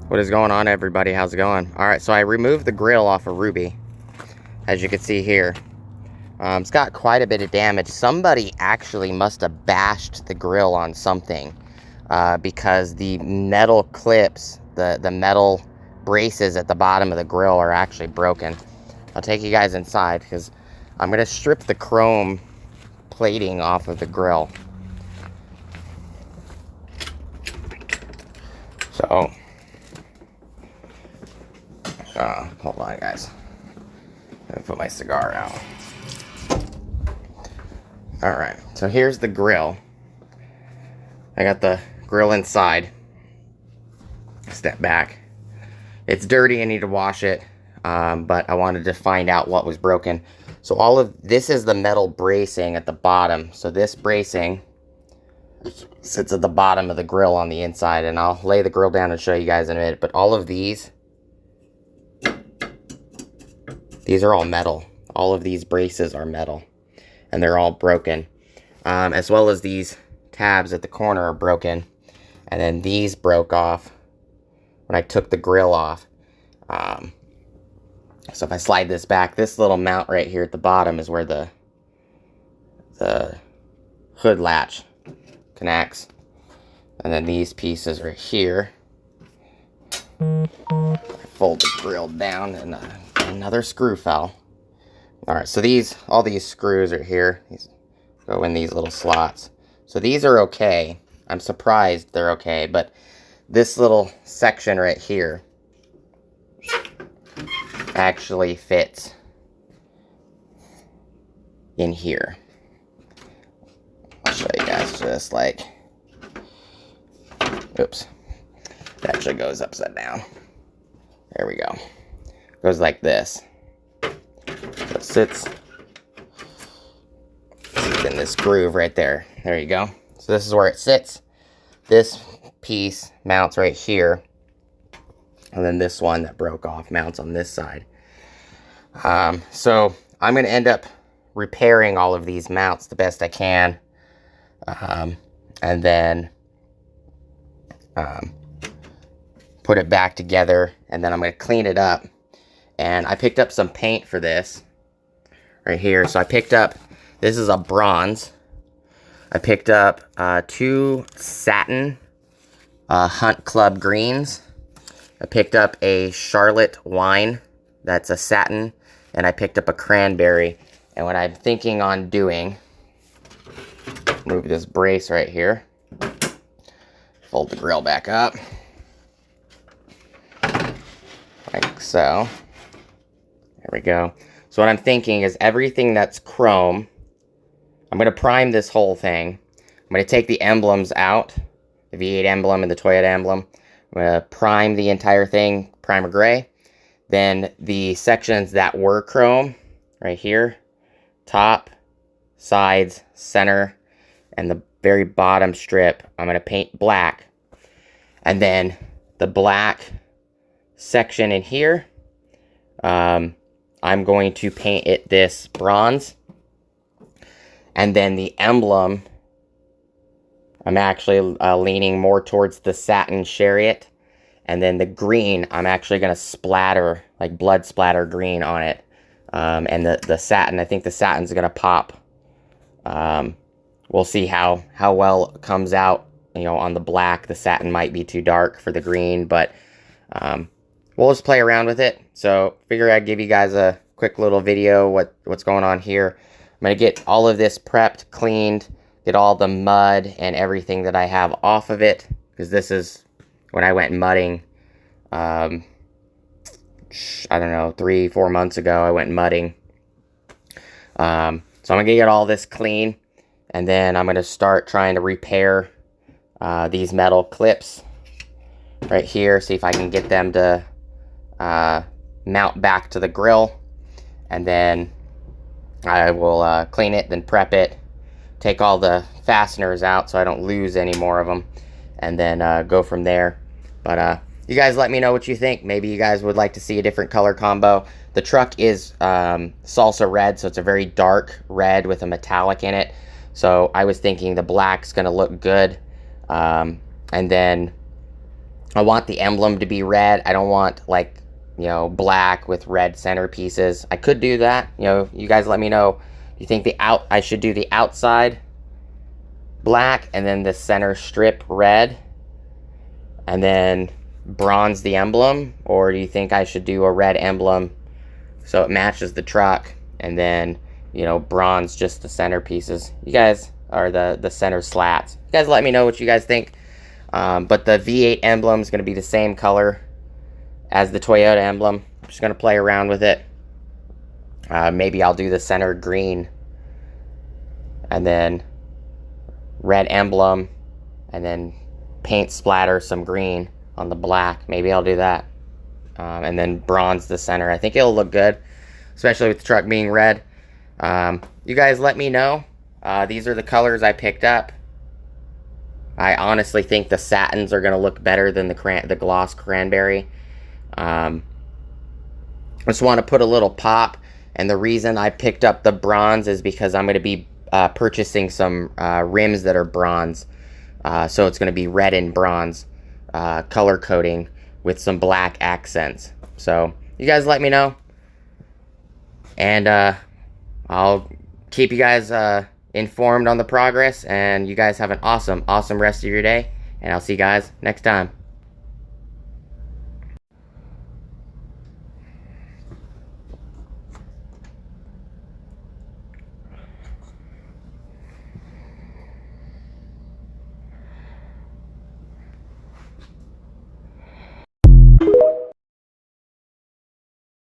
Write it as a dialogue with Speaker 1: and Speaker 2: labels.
Speaker 1: What is going on, everybody? How's it going? Alright, so I removed the grill off of Ruby, as you can see here. It's got quite a bit of damage. Somebody actually must have bashed the grill on something, because the metal clips, the metal braces at the bottom of the grill are actually broken. I'll take you guys inside because I'm going to strip the chrome plating off of the grill. So, hold on, guys. Let me put my cigar out. Alright, so here's the grill. I got the grill inside. Step back. It's dirty, I need to wash it, but I wanted to find out what was broken. So all of this is the metal bracing at the bottom. So this bracing sits at the bottom of the grill on the inside, and I'll lay the grill down and show you guys in a minute. But all of these are all metal. All of these braces are metal, and they're all broken. As well as these tabs at the corner are broken, and then these broke off when I took the grill off. So if I slide this back, this little mount right here at the bottom is where the hood latch connects. And then these pieces right here. I fold the grill down, and another screw fell. Alright, so all these screws are here. These go in these little slots. So these are okay. I'm surprised they're okay, but this little section right here actually fits in here. I'll show you guys just like, oops, it actually goes upside down. There we go. Goes like this. So it sits in this groove right there. There you go. So this is where it sits. This piece mounts right here, and then this one that broke off mounts on this side. So I'm going to end up repairing all of these mounts the best I can, and then put it back together, and then I'm going to clean it up. And I picked up some paint for this right here. So I picked up, this is a bronze. I picked up 2 satin Hunt Club greens. I picked up a Charlotte wine, that's a satin, and I picked up a cranberry. And what I'm thinking on doing, move this brace right here, fold the grill back up, like so. There we go. So what I'm thinking is everything that's chrome, I'm going to prime this whole thing. I'm going to take the emblems out, the V8 emblem and the Toyota emblem. I'm going to prime the entire thing, primer gray. Then the sections that were chrome, right here, top, sides, center, and the very bottom strip, I'm going to paint black. And then the black section in here, I'm going to paint it this bronze. And then the emblem, I'm actually leaning more towards the satin chariot. And then the green, I'm actually going to splatter, like blood splatter green on it. And the satin, I think the satin's going to pop. We'll see how well it comes out. You know, on the black, the satin might be too dark for the green, but we'll just play around with it. So figure I'd give you guys a quick little video what's going on here. I'm going to get all of this prepped, cleaned, get all the mud and everything that I have off of it, because this is when I went mudding, I don't know, 3-4 months ago, I went mudding. So I'm going to get all this clean, and then I'm going to start trying to repair these metal clips right here, see if I can get them to mount back to the grill, and then I will clean it, then prep it, take all the fasteners out so I don't lose any more of them, and then go from there. But you guys let me know what you think. Maybe you guys would like to see a different color combo. The truck is salsa red, so it's a very dark red with a metallic in it. So I was thinking the black's going to look good. And then I want the emblem to be red. I don't want, like, you know, black with red center pieces. I could do that. You know, you guys let me know. Do you think I should do the outside black and then the center strip red and then bronze the emblem? Or do you think I should do a red emblem so it matches the truck and then, you know, bronze just the center pieces? You guys, are the center slats. You guys let me know what you guys think. But the V8 emblem is going to be the same color as the Toyota emblem. I'm just going to play around with it. Maybe I'll do the center green and then red emblem and then paint splatter some green on the black. Maybe I'll do that. And then bronze the center. I think it'll look good, especially with the truck being red. You guys let me know. These are the colors I picked up. I honestly think the satins are going to look better than the gloss cranberry. I just want to put a little pop, and the reason I picked up the bronze is because I'm going to be purchasing some rims that are bronze. So it's going to be red and bronze color coding with some black accents. So you guys let me know, and I'll keep you guys informed on the progress, and you guys have an awesome rest of your day, and I'll see you guys next time.